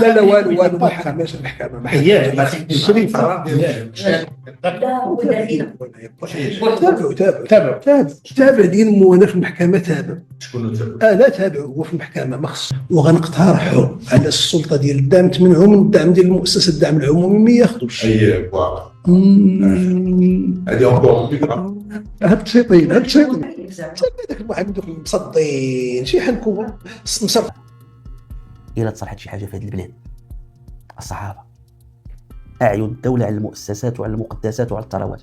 لا لا والو ما حكمناش المحكمه ما شريفه تابع دين وانا في المحكمه تابع شكون تابع؟ لا تابع هو في المحكمه ما خص وغنقترحوا على السلطه ديال الدعم تمنعهم من الدعم ديال المؤسسه الدعم العمومي ما ياخذوش اي هذه اونكور فكره. هاد بسيطين هذاك المحامي دوك المصدين شي حنكون مصر. إلا تصلحت شي حاجة في هذه البلاد الصحافة أعين الدولة على المؤسسات وعلى المقدسات وعلى الثروات.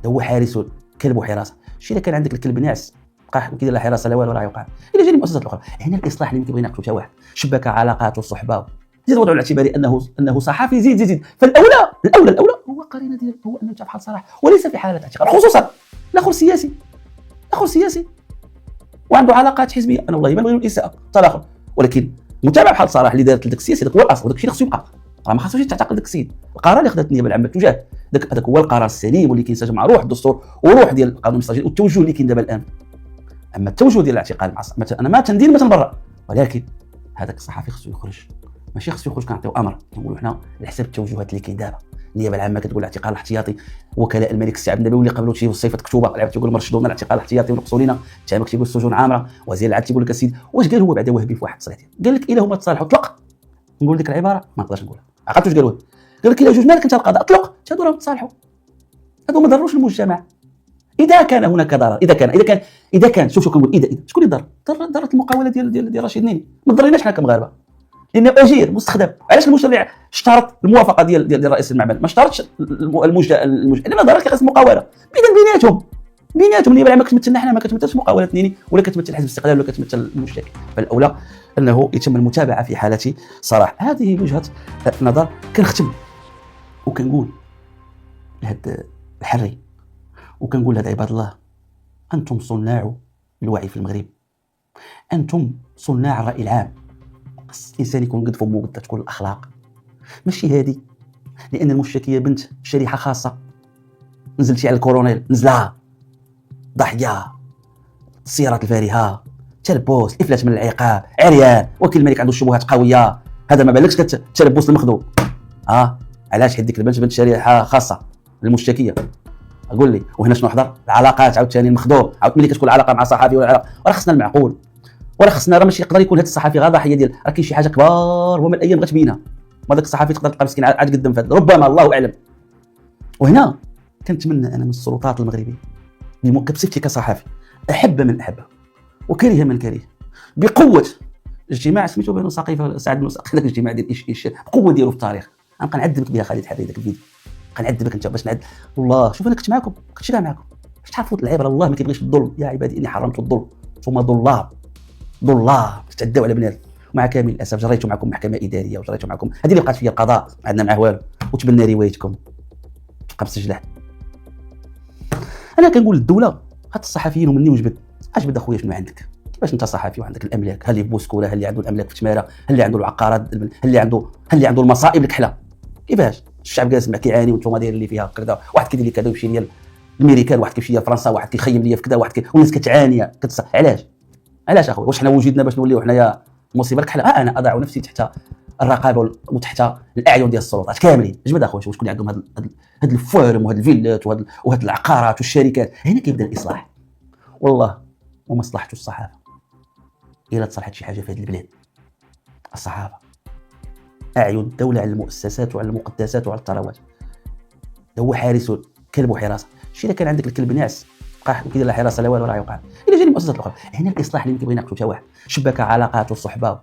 هو حارس كلب وحراسة. الشيء إذا كان عندك الكلب ناعس بقى كيدير لا حراسة لا والو راه يوقع. إلا جاني المؤسسات الأخرى هنا الإصلاح اللي كيبغي يناقشوا حتى واحد شبكة علاقات والصحبة زيد وضعوا الاعتباري أنه صحفي زيد فالأولى هو قرينة ديال هو أنه يتابع بحال صلاح وليس في حالة اعتقال خصوصا الآخر سياسي وعنده علاقات حزبية. أنا والله ما نبغي الإساءة الآخر ولكن متابع بحال صلاح اللي دارت لذاك السياسي هذاك هو الاصل وداك الشيء خصو يبقى. راه ما خصوش تعتقل داك السيد. القرار اللي خدات النيابه العامه تجاه هذاك هو القرار السليم واللي كينسجم مع روح الدستور وروح ديال القانون الاستراتيجي والتوجه اللي كاين دابا الان. اما التوجه ديال الاعتقال مثلا انا ما تندير ما تنبرا ولكن هذاك الصحفي خصو يخرج ماشي خصو يخرج كنعطيو امر نقولوا حنا على حساب التوجهات اللي كاين دابا. النيابه العامه كتقول الاعتقال الاحتياطي وكلاء الملك السي عبد النبوي اللي قبلوا شي وصيفه كتوبه لعب تيقول مرشدوا لنا الاعتقال الاحتياطي ونقصوا لنا تامك تيقول السجون عامره وزير العدل تيقول لك السيد واش قال هو بعدا وهبي في واحد الصلاه قال لك الا هما تصالحوا اطلق. نقول لك العباره ما نقدرش نقولها عقلت واش قال لك الا جوج مالك انت القضاء اطلق هادو راهم تصالحوا هادو ما ضروش المجتمع. اذا كان هناك ضرر اذا كان شوف كنقول اذا شكون اللي ضرت المقاوله ديال رشيد نيني ما ضريناش حنا كمغاربه لانه اجير مستخدم. علاش المشرع اشترط الموافقه ديال رئيس المعمل ما اشترطش المجد لما ضرت رئيس المقاوله بيناتهم النيابه العامه كتمثلنا حنا ما كتمثلش مقاوله نيني ولا كتمثل حزب الاستقلال ولا كتمثل المشتكي. فالاولى انه يتم المتابعه في حاله صلاح. هذه وجهه نظر. كنختم وكنقول لهاد الحري وكنقول لهاد عباد الله انتم صناع الوعي في المغرب انتم صناع الراي العام. الانسان يكون قد فمه قد تكون الاخلاق ماشي هذه لان المشتكيه بنت شريحه خاصه نزلتي على الكورونيل نزلها ضحيه السيارات الفارهه تلبس افلات من العقاب عريان وكيل الملك عنده شبهات قويه. هذا ما بالكش تلبس المخدوم. علاش حيت ديك بنت شريحه خاصه المشتكيه اقول لي وهنا شنو حضر العلاقات عاوتاني المخدوم ملي كتكون العلاقه مع صحافي ولا علاقه راه خصنا المعقول ولا خصنا راه ماشي يقدر يكون هذا الصحفي غير ضحيه ديال راه كاين شي حاجه كبار وما الايام غتبينها ما داك الصحفي تقدر تلقى مسكين عاد قدام فهاد ربما الله اعلم. وهنا كنتمنى انا من السلطات المغربيه بصفتي كصحفي احب من احب وكره من كره بقوه اجتماع سميتو بانه سقيفه سعد بن سقيف داك الاجتماع ديال ايش بقوه ديالو في التاريخ غنبقى نعذبك بها خالد حري داك الفيديو غنعذبك انت باش نعد والله شوف انا كنت معكم كنت كاع معكم باش تعرفوا العبره الله ما كيبغيش الظلم يا عبادي اني حرمت الظلم ثم ظلام تتعداو على بنات. مع كامل الاسف جريتوا معكم محكمه اداريه وجريتوا معكم هذه اللي بقات فيها القضاء ما عندنا معاه والو وتبنى روايتكم تبقى مسجله. انا كنقول للدوله هاد الصحفيين ومني وجبد اجبد اخويا شنو عندك كيفاش انت صحفي وعندك الاملاك هل اللي في بوسكوره هل اللي عنده الاملاك في تماره هل اللي عنده العقارات هل اللي عنده المصائب الكحله كيفاش الشعب جالس مع كيعاني وانتم دايرين اللي فيها كذا واحد كيدير لي كذا ويمشي ليا الامريكان واحد كيمشي ليا فرنسا واحد كيخيم ليا في كذا واحد والناس كتعاني علاش اخويا واش حنا وجدنا باش نوليو حنايا مصيبه الكحله انا اضع نفسي تحت الرقابه وتحت الاعين ديال السلطات كاملين جبد اخويا شكون اللي عندهم هاد الفوارم وهاد الفيلات وهاد العقارات والشركات هنا كيبدا الاصلاح والله ومصلحه الصحافه. الا تصلحت شي حاجه في هذه البلاد الصحافه اعين الدوله على المؤسسات وعلى المقدسات وعلى الثروات. هو حارس كلب وحراسه. الشيء اذا كان عندك الكلب ناعس بقى كيدير لا حراسه لا والو راه يوقع. الا جاني المؤسسات الاخرى هنا الاصلاح اللي كيبغي يناقشوا حتى واحد شبكه علاقات والصحبه